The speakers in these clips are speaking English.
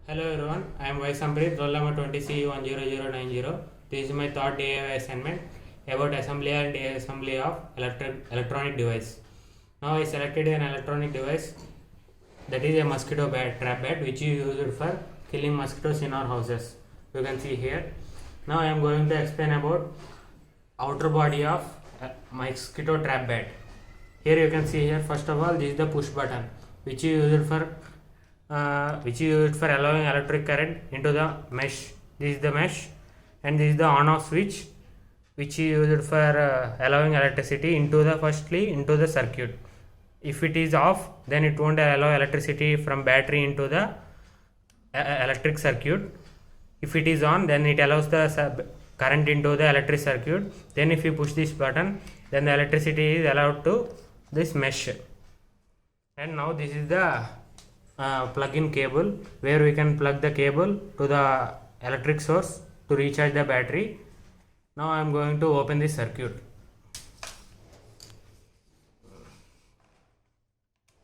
Hello everyone, I am Y Samprit, roll number 20CE10090. This is my third DIY assignment about assembly and disassembly of electronic device. Now I selected an electronic device that is a mosquito trap bed which is used for killing mosquitoes in our houses. You can see here. Now I am going to explain about outer body of mosquito trap bed. Here you can see here, first of all, this is the push button which is used for allowing electric current into the mesh. This is the mesh, and this is the on-off switch, which is used for allowing electricity into the circuit. If it is off, then it won't allow electricity from battery into the electric circuit. If it is on, then it allows the current into the electric circuit. Then if you push this button, then the electricity is allowed to this mesh. And now this is the plug-in cable where we can plug the cable to the electric source to recharge the battery. Now I am going to open this circuit.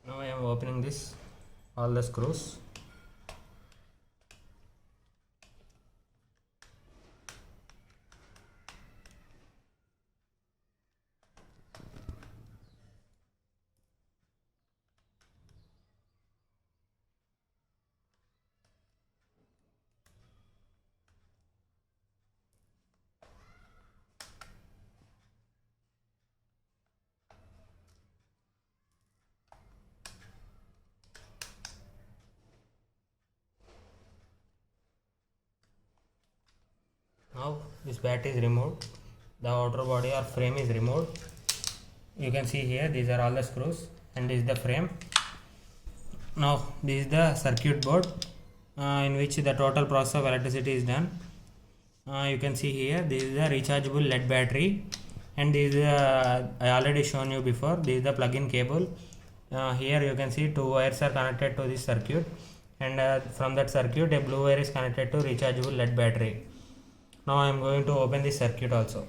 Now I am opening all the screws. Now this battery is removed, the outer body or frame is removed. You can see here, these are all the screws and this is the frame. Now this is the circuit board in which the total process of electricity is done. You can see here, this is the rechargeable LED battery, and this is I already shown you before, this is the plug-in cable. Here you can see two wires are connected to this circuit, and from that circuit a blue wire is connected to rechargeable LED battery. Now I am going to open this circuit also.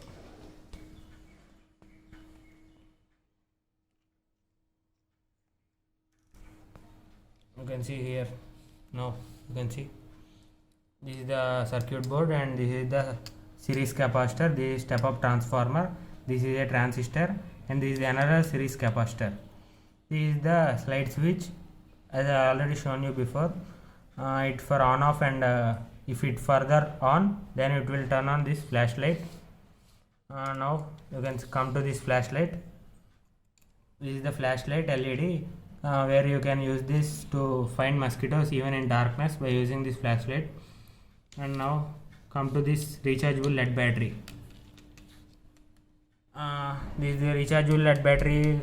You can see here. Now you can see this is the circuit board, and this is the series capacitor. This is step up transformer. This is a transistor, and this is another series capacitor. This is the slide switch, as I already shown you before. It's for on off, and if it further on, then it will turn on this flashlight. Now you can come to this flashlight. This is the flashlight LED, where you can use this to find mosquitoes even in darkness by using this flashlight. And now come to this rechargeable LED battery. This rechargeable LED battery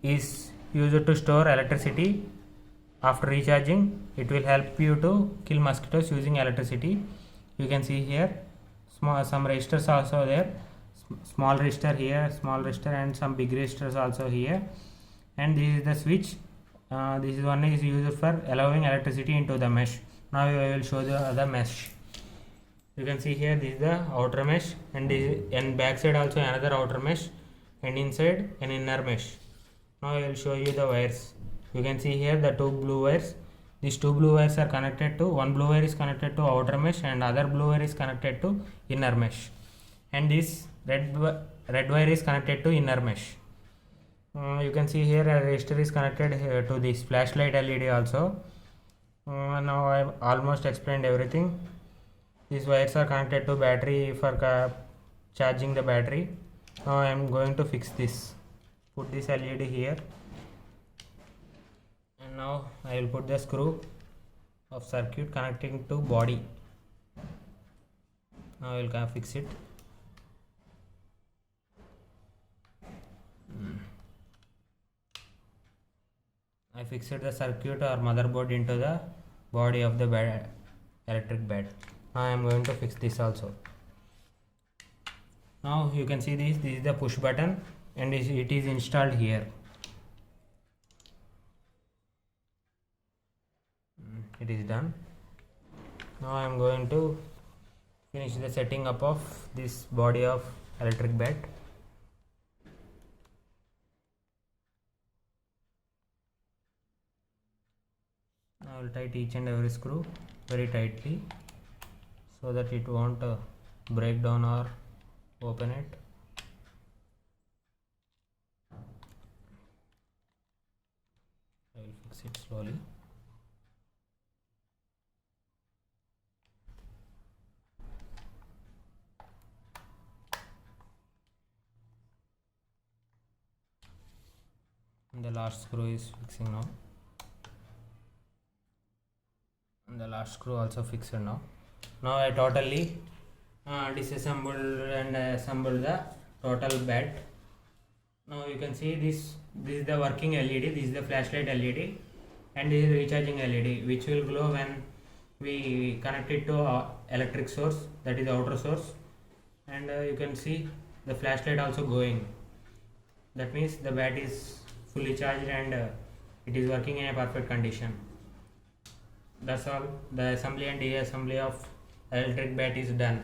is used to store electricity. After recharging, it will help you to kill mosquitoes using electricity. You can see here some resistors also there, small resistor here, small resistor, and some big resistors also here. And this is the switch. This one is used for allowing electricity into the mesh. Now I will show the other mesh. You can see here, this is the outer mesh, and back side also another outer mesh, and inside an inner mesh. Now I will show you the wires. You can see here the two blue wires. These two blue wires are connected to, one blue wire is connected to outer mesh and other blue wire is connected to inner mesh, and this red wire is connected to inner mesh. You can see here a resistor is connected to this flashlight LED also. Now I have almost explained everything. These wires are connected to battery for charging the battery. Now I am going to fix this. Put this LED here. And now I will put the screw of circuit connecting to body. Now I will fix it. I fixed the circuit or motherboard into the body of the electric bed. Now I am going to fix this also. Now you can see this is the push button, and it is installed here. It is done. Now I am going to finish the setting up of this body of electric bed. I will tight each and every screw very tightly so that it won't break down or open it. I will fix it slowly. And the last screw is fixing now. And the last screw also fixed now. Now I totally disassembled and assembled the total bed. Now you can see this is the working LED, this is the flashlight LED, and this is recharging LED, which will glow when we connect it to electric source, that is outer source. And you can see the flashlight also going. That means the bat is fully charged and it is working in a perfect condition. That's all. The assembly and deassembly of electric bat is done.